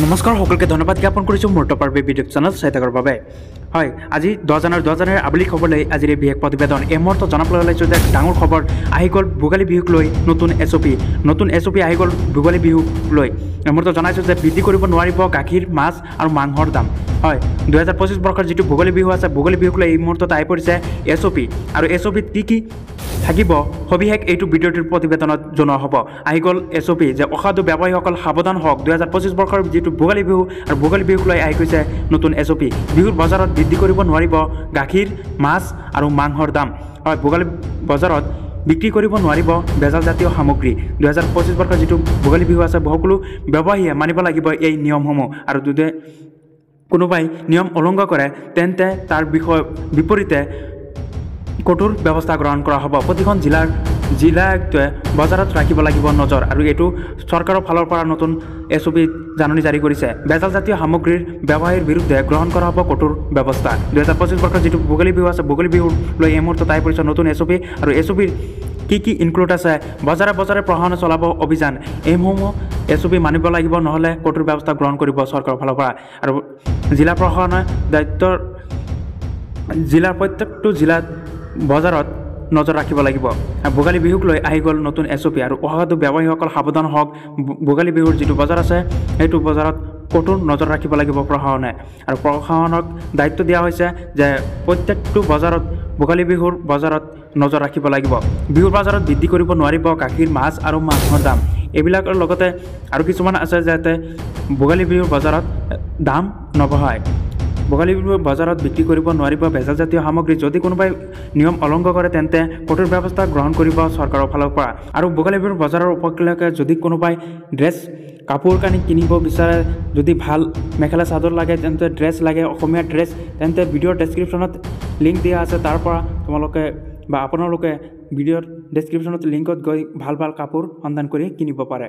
নমস্কাৰ সকলকে ধন্যবাদ জ্ঞাপন কৰিছোঁ মোৰ টপাৰ ভিডিঅ' চেনেল চাই থকাৰ বাবে। হয়, আজি 10 জানুৱাৰীৰ আবেলি খবৰলৈ আজিৰ এই বিশেষ প্ৰতিবেদন। এই মুহূৰ্তত জনাবলৈ ওলাইছোঁ যে ডাঙৰ খবৰ আহি গ'ল ভোগালী বিহুক লৈ নতুন এছঅ'পি আহি গ'ল ভোগালী বিহুক লৈ। এই মুহূৰ্তত জনাইছোঁ যে বৃদ্ধি কৰিব নোৱাৰিব গাখীৰ, মাছ আৰু মাংসৰ দাম। হয়, 2025 বৰ্ষৰ যিটো ভোগালী বিহু আছে, ভোগালী বিহুক লৈ এই মুহূৰ্তত আহি পৰিছে এছঅ'পি। আৰু এছঅ'পিত কি থাকিব সবিশেষ এইটো ভিডিঅ'টোৰ প্ৰতিবেদনত জনোৱা হ'ব। আহি গ'ল এছঅ'পি যে অসাধু ব্যৱসায়ীসকল সাৱধান হওক। 2025 বৰ্ষৰ যিটো ভোগালী বিহু আৰু ভোগালী বিহুক লৈ আহি গৈছে নতুন এছঅ'পি। বিহুৰ বজাৰত বৃদ্ধি কৰিব নোৱাৰিব গাখীৰ, মাছ আৰু মাংসৰ দাম। হয়, ভোগালী বজাৰত বিক্ৰী কৰিব নোৱাৰিব ভেজালজাতীয় সামগ্ৰী। 2025 বৰ্ষৰ যিটো ভোগালী বিহু আছে, সকলো ব্যৱসায়ীয়ে মানিব লাগিব এই নিয়মসমূহ। আৰু যদি কোনোবাই নিয়ম উলংঘন কৰে তেন্তে তাৰ বিপৰীতে কঠোৰ ব্যৱস্থা গ্ৰহণ কৰা হ'ব। প্ৰতিখন জিলাৰ আয়ুক্তই বজাৰত ৰাখিব লাগিব নজৰ। আৰু এইটো চৰকাৰৰ ফালৰ পৰা নতুন এছঅ'পি জাননী জাৰি কৰিছে। ভেজালজাতীয় সামগ্ৰীৰ ব্যৱসায়ীৰ বিৰুদ্ধে গ্ৰহণ কৰা হ'ব কঠোৰ ব্যৱস্থা। 2025 বৰ্ষৰ যিটো ভোগালী বিহু আছে, ভোগালী বিহুক লৈ এই মুহূৰ্তত আহি পৰিছে নতুন এছঅ'পি। আৰু এছঅ'পিৰ কি ইনক্লুড আছে, বজাৰে প্ৰশাসনে চলাব অভিযান। এইসমূহ এছঅ'পি মানিব লাগিব, নহ'লে কঠোৰ ব্যৱস্থা গ্ৰহণ কৰিব চৰকাৰৰ ফালৰ পৰা। আৰু জিলা প্ৰশাসনে প্ৰত্যেকটো জিলাত বজাৰত নজৰ ৰাখিব লাগিব। ভোগালী বিহুক লৈ আহি গ'ল নতুন এছঅ'পি। আৰু অসাধু ব্যৱসায়ীসকল সাৱধান হওক। ভোগালী বিহুৰ যিটো বজাৰ আছে, সেইটো বজাৰত কঠোৰ নজৰ ৰাখিব লাগিব প্ৰশাসনে। আৰু প্ৰশাসনক দায়িত্ব দিয়া হৈছে যে প্ৰত্যেকটো বজাৰত ভোগালী বিহুৰ বজাৰত নজৰ ৰাখিব লাগিব। বিহুৰ বজাৰত বৃদ্ধি কৰিব নোৱাৰিব গাখীৰ, মাছ আৰু মাংসৰ দাম। এইবিলাকৰ লগতে আৰু কিছুমান আছে যাতে ভোগালী বিহুৰ বজাৰত দাম নবঢ়ায়। ভোগালী বিহুৰ বজাৰত বিক্ৰী কৰিব নোৱাৰিব ভেজালজাতীয় সামগ্ৰী। যদি কোনোবাই নিয়ম উলংঘন কৰে তেন্তে কঠোৰ ব্যৱস্থা গ্ৰহণ কৰিব চৰকাৰৰ ফালৰ পৰা। আৰু ভোগালী বিহুৰ বজাৰৰ উপলক্ষে যদি কোনোবাই কাপোৰ কানি কিনিব বিচাৰে, যদি ভাল মেখেলা চাদৰ লাগে, তেন্তে ড্ৰেছ লাগে, অসমীয়া ড্ৰেছ, তেন্তে ভিডিঅ'ৰ ডেছক্ৰিপশ্যনত লিংক দিয়া আছে। তাৰ পৰা আপোনালোকে ভিডিঅ'ৰ ডেছক্ৰিপশ্যনত লিংকত গৈ ভাল কাপোৰ সন্ধান কৰি কিনিব পাৰে।